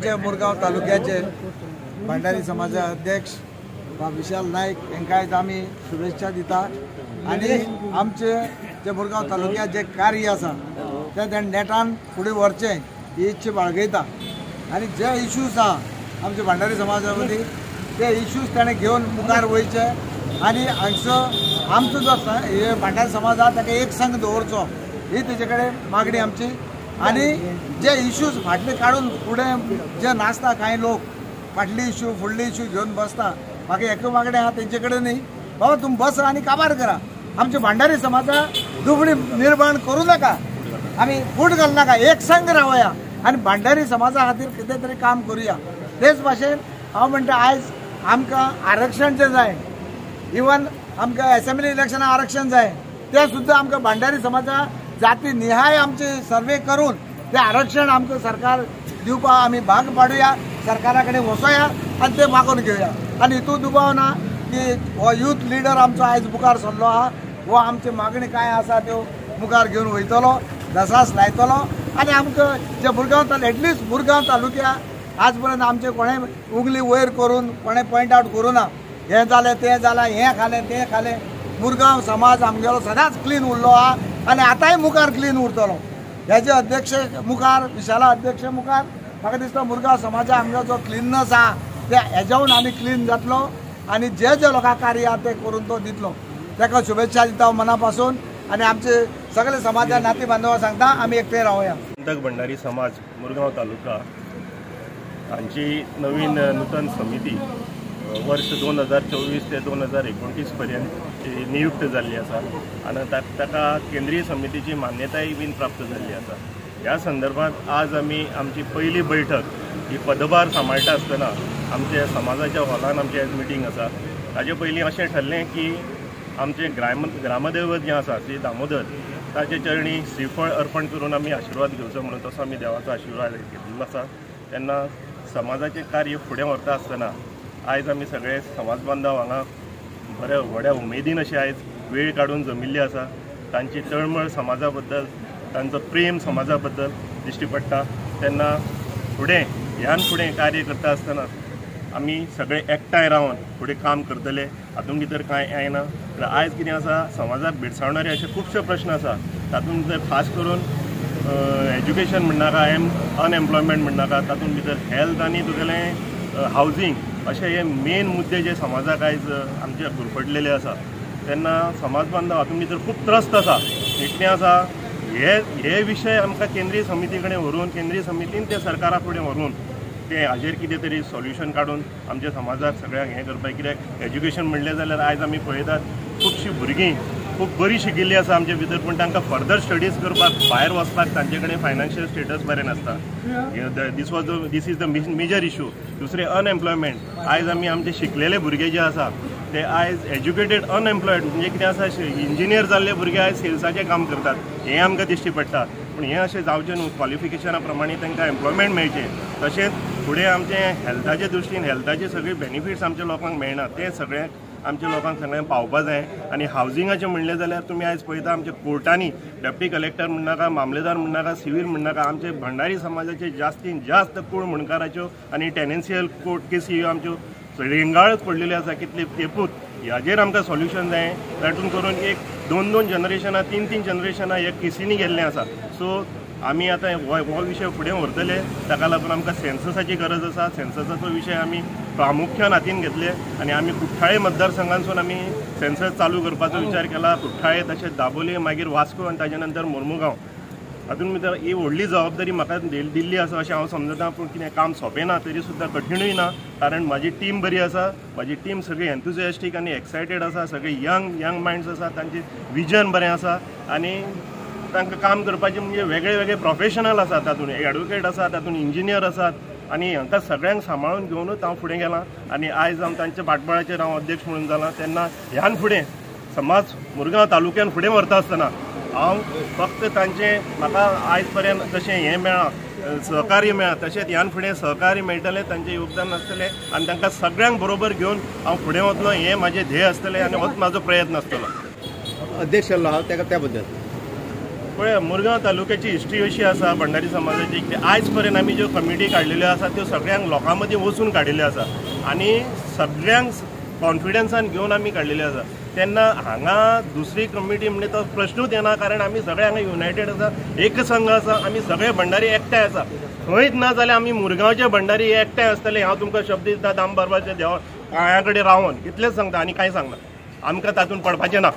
आमचे मुरगांव तालुक्याचे भंडारी समाजा अध्यक्ष विशाल नाईक यांकाय आम्ही शुभेच्छा दिता आणि आमचे जे मुरगांव तालुक्यात जे कार्य आसा ते नेटान फुडें व्हरचें ही इच्छा बाळगयता आणि जे इश्यूज आहा आमचे भंडारी समाजा मदीं ते इश्यूज ताणें घेवन मुखार वयचे आणि हांगसर आमचो जो हे भंडारी समाज आहा ताका एक संघ दवरचो ही तेजे कडेन मागणी आमची आणि जे इश्यूज फाटले काढून फुडें जे नासता कांय लोक फाटली इश्यू फुडली इश्यू घेवन बसता म्हाका एक मागणें आहा तेंचे कडेन न्ही बाबा तुमी बसा आनी काबार करा आमचे भंडारी समाजा दुबळी निर्माण करूं नाका आमी फूट घालनाका एक संघ रावया आनी भंडारी समाजा खातीर कितें तरी काम करुया तेच भाशेन हांव म्हणटा आयज आमकां आरक्षण जें जाय इवन आमकां असेंब्ली इलेक्शनाक आरक्षण जाय ते सुद्दां आमकां भंडारी समाजा जाती निहाय आमचे सर्वे करून ते आरक्षण आमकां सरकार दिवपाक आमी भाग पाडुया सरकारा कडेन वचोया आनी ते मागून घेवया आनी हितून दुबाव ना की हो यूथ लिडर आमचो आयज मुखार सरलो आहा वो आमची मागणी काय आसा त्यो मुखार घेवन वयतलो दसास लायतलो आनी आमकां जे मुरगांव एटलिस्ट मुरगांव तालुक्या आज पर्यंत आमचे कोणें उगली वयर करून कोणें पॉयंट आवट करूं ना हें जालें तें जालें हें खालें तें खालें मुरगांव समाज आमगेलो सदांच क्लीन उरलो आहा आनी आतांय मुखार क्लीन उरतलो हेजे अध्यक्ष मुखार विशाला अध्यक्ष मुखार म्हाका दिसता मुरगांव समाजा आमचो जो क्लिननेस आहा ते हेज्याहून आनी क्लीन जातलो आनी जे जे लोकांक कार्य आहा ते करून तो दितलो ताका शुभेच्छा दिता मना पासून आनी आमचे सगळे समाजा नाती बांधवांक सांगता आमी एकठांय रावया। भंडारी समाज मुरगांव तालुका हांची नवीन नूतन समिती वर्ष 2024 ते 2029 पर्यंत नियुक्त जाल्ली आसा आनी ताका केंद्रीय समितीची मान्यताय बीन प्राप्त जाल्ली आसा। ह्या संदर्भात आज आमी आमची पहिली बैठक ही पदभार सांबाळटा आसतना आमच्या समाजाच्या हॉलान आमची आज मिटींग आसा। ताजे पयलीं अशें ठरलें की आमचे ग्रामदैवत जें आसा श्री दामोदर ताचे चरणी श्रीफळ अर्पण करून आमी आशिर्वाद घेवचो म्हणून तसो आमी देवाचो आशिर्वाद घेतिल्लो आसा। तेन्ना समाजाचें कार्य फुडें व्हरता आसतना आयज आमी सगळे समाज बांधव हांगा बऱ्या व्हड्या उमेदीन अशें आयज वेळ काडून जमिल्ले आसा। तांची तळमळ समाजा बद्दल तांचो प्रेम समाजा बद्दल दिश्टी पडटा तेन्ना फुडें कार्य करता आसतना आमी सगळे एकठांय रावन फुडें काम करतले हातूंत भितर कांय येना। आयज कितें आसा समाजाक भेडसावणारे अशे खुबशे प्रश्न आसा तातूंत भितर खास करून एज्युकेशन म्हणनाका अनएम्प्लॉयमेंट म्हणनाका तातूंत भितर हेल्थ आनी तुगेलें हावजींग अशे हे मेन मुद्दे जे समाजाक आयज आमचे गुरफटलेले आसा तेन्ना समाज बांधव हातूंत भितर खूब त्रस्त आसा इतलें आसा हे विशय आमकां केंद्रीय समिती कडेन व्हरून केंद्रीय समितीन ते सरकारा फुडें व्हरून ते हाजेर कितें तरी सॉल्युशन काडून आमच्या समाजाक सगळ्यांक हें करपाक कित्याक एज्युकेशन म्हणलें जाल्यार आयज आमी पळयतात खुबशीं भुरगीं खूब बरी शिकिल्लीं आसा आमचे भितर पूण तांकां फर्दर स्टडीज करपाक भायर वचपाक तांचे कडेन फायनान्शियल स्टेटस बरें नासता। This is the major issue. दुसरें अनएम्प्लॉयमेंट आयज आमी आमचे शिकलेले भुरगे जे आसा ते आयज एज्युकेटेड अनएम्प्लॉयड म्हणजे कितें आसा इंजिनियर जाल्ले भुरगे आयज सेल्साचें काम करतात हें आमकां दिश्टी पडटा पूण हें अशें जावचें न्हू क्वॉलिफिकेशना प्रमाणे तांकां एम्प्लॉयमेंट मेळचें तशेंच फुडें आमचें हेल्थाचे दृश्टीन हेल्थाचे सगळे बेनिफिट्स आमच्या लोकांक मेळना ते सगळ्यांक आमच्या लोकांक सगळ्यांक पावपाक जाय। आनी हावजिंगाचें म्हणलें जाल्यार तुमी आयज पळयता आमच्या कोर्टांनी डेप्टी कलेक्टर म्हणनाका मामलेदार म्हणनाका सिव्हील म्हणनाका आमचे भंडारी समाजाचे जास्तीत जास्त कूड मुणकाराच्यो आनी टेनेन्शियल कोर्ट केसी ह्यो आमच्यो रेंगाळत पडलेल्यो आसा कितले तेंपूत हाजेर आमकां सॉल्युशन जाय तातूंत करून एक 2-2 जनरेशनां 3-3 जनरेशनां ह्या केसींनी गेल्लें आसा। सो आमी आतां हो विशय फुडें व्हरतले ताका लागून आमकां सेन्ससाची गरज आसा। सेन्ससाचो विशय आमी प्रामुख्यान हातीन घेतले आनी आमी कुठ्ठाळे मतदारसंघांसून आमी सेन्सस चालू करपाचो विचार केला। कुठ्ठाळे तशेंच दाबोले मागीर वास्को आनी ताजे नंतर मोर्मुगांव हातूंत भितर ही व्हडली जबाबदारी म्हाका दिल्ली आसा अशें हांव समजता पूण कितें काम सोंपें ना तरी सुद्दां कठीणूय ना कारण म्हाजी टीम बरी आसा म्हाजी टीम सगळी एन्थुजियास्टीक आनी एक्सायटेड आसा सगळी यंग मायंड्स आसा तांचें विजन बरें आसा आनी तांकां काम करपाचें म्हणजे वेगळे वेगळे प्रोफेशनल आसात तातूंत एडवोकेट आसात तातूंत इंजिनियर आसात आनी हांकां सगळ्यांक सांबाळून घेवनूच हांव फुडें गेलां आनी आयज हांव तांच्या फाटबळाचेर हांव अध्यक्ष म्हणून जालां तेन्ना ह्यान फुडें समाज मुरगांव तालुक्यान फुडें व्हरता आसतना हांव फक्त तांचें म्हाका आयज पर्यंत जशें हें मेळ्ळां सहकार्य मेळ्ळां तशेंच ह्यान फुडें सहकार्य मेळटलें तांचें योगदान आसतलें आनी तांकां सगळ्यांक बरोबर घेवन हांव फुडें वतलों हें म्हाजें ध्येय आसतलें आनी होच म्हाजो प्रयत्न आसतलो। अध्यक्ष जाल्लो हांव त्या बद्दल पळय मुरगांव तालुक्याची हिस्ट्री अशी आसा भंडारी समाजाची की आयज पर्यंत आमी ज्यो कमिटी काडिल्ल्यो आसा त्यो सगळ्यांक लोकां मदीं वचून काडिल्ल्यो आसा आनी सगळ्यांक कॉन्फिडन्सान घेवन आमी काडिल्ल्यो आसा। तेन्ना हांगा दुसरी कमिटी म्हणजे तो प्रश्नूच येना, कारण आमी सगळे हांगा युनायटेड आसा, एक संघ आसा, आमी सगळे भंडारी एकठांय आसा। खंयच ना जाल्यार आमी मुरगांवचे भंडारी एकठांय आसतले। हांव तुमकां शब्द दिता दामबाबाच्या देवा पांया कडेन रावन इतलेंच सांगता आनी कांय सांगना, आमकां तातूंत पडपाचें ना।